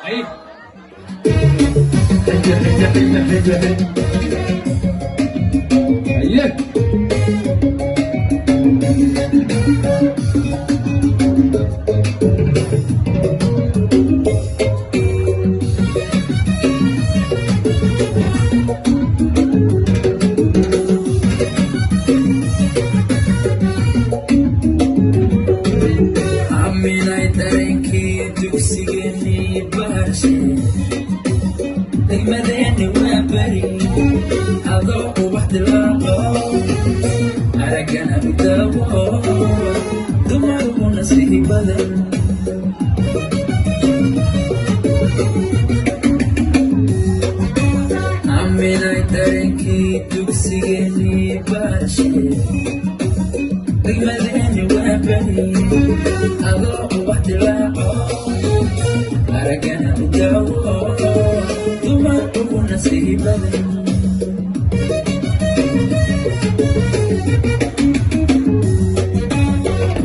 Ahí. Ahí. Aminay dareenkii dugsigeenii baashe degmadeeni waa bari adoo ubax dilaaqo araggana bidaawo dumarku nasiihi badan Aminay dareenkii dugsigeenii baashe degmadeeni waa bari adoo ubax dilaaqo araggana bidaawo dumarku nasiihi badan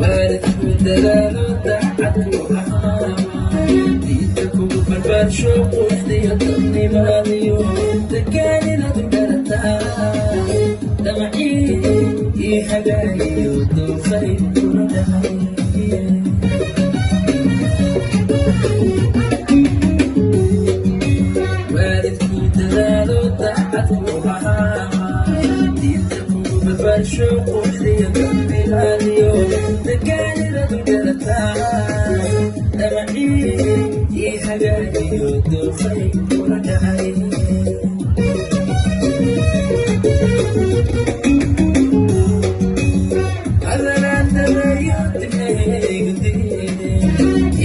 waalidku dadaalo daacadku ahaama diinta kugu barbaarsho quruxdiyo dadnimaadiyo dagaaninaad u dhalataa damacii ii hagaagiyo doofay kula dhahay waalidku dadaalo daacadku ahaama diinta kugu barbaarsho quruxdiyo dadnimaadiyo dagaaninaad u dhalataa damacii ii hagaagiyo doofay kula dhahay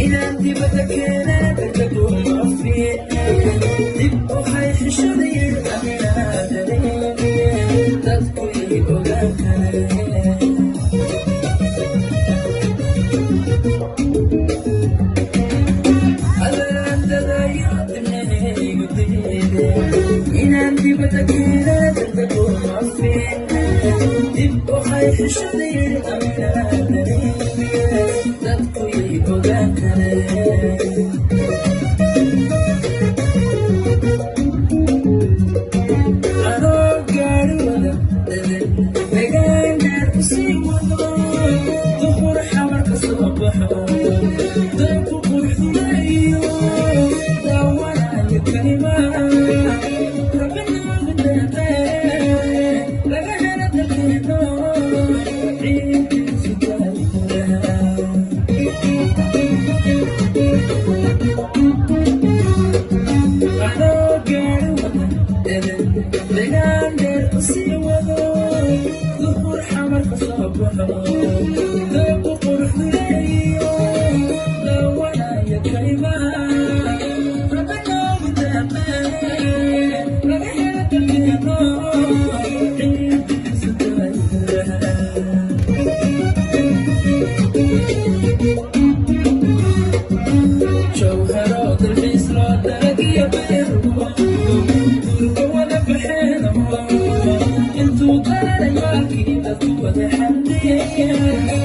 inaan dibadda keenaa dadaguma fiicne dib waxay xishadayeen aminaa dareemiye dadku ii ogaan kareen hadalaan dadayo dibnahaygu diide inaan dibadda keenaa dadaguma fiicne dib waxay xishadayeen aminaa dareemiye dadku ii ogaan kareen anoo gaari wada dadan degaangaar ku sii wado duhur xamar ka soo baxo danku quruxduleeyo daawanayo kalimaa rabinaagu deeqee laga hela dalkeeno ciidkiisu taagulaha anoo gaari wada dadan degaangaar ku sii wado duhur xamar ka soo baxo danku quruxduleeyo daawanayo kalimaa rabinaagu deeqee laga hela dalkeeno ciidkiisu taagulaha jawharo dalxiis loo dalagiyo beerugo durka wada baxeeno intuu qalanay maalkii dadku wada xamdiyeen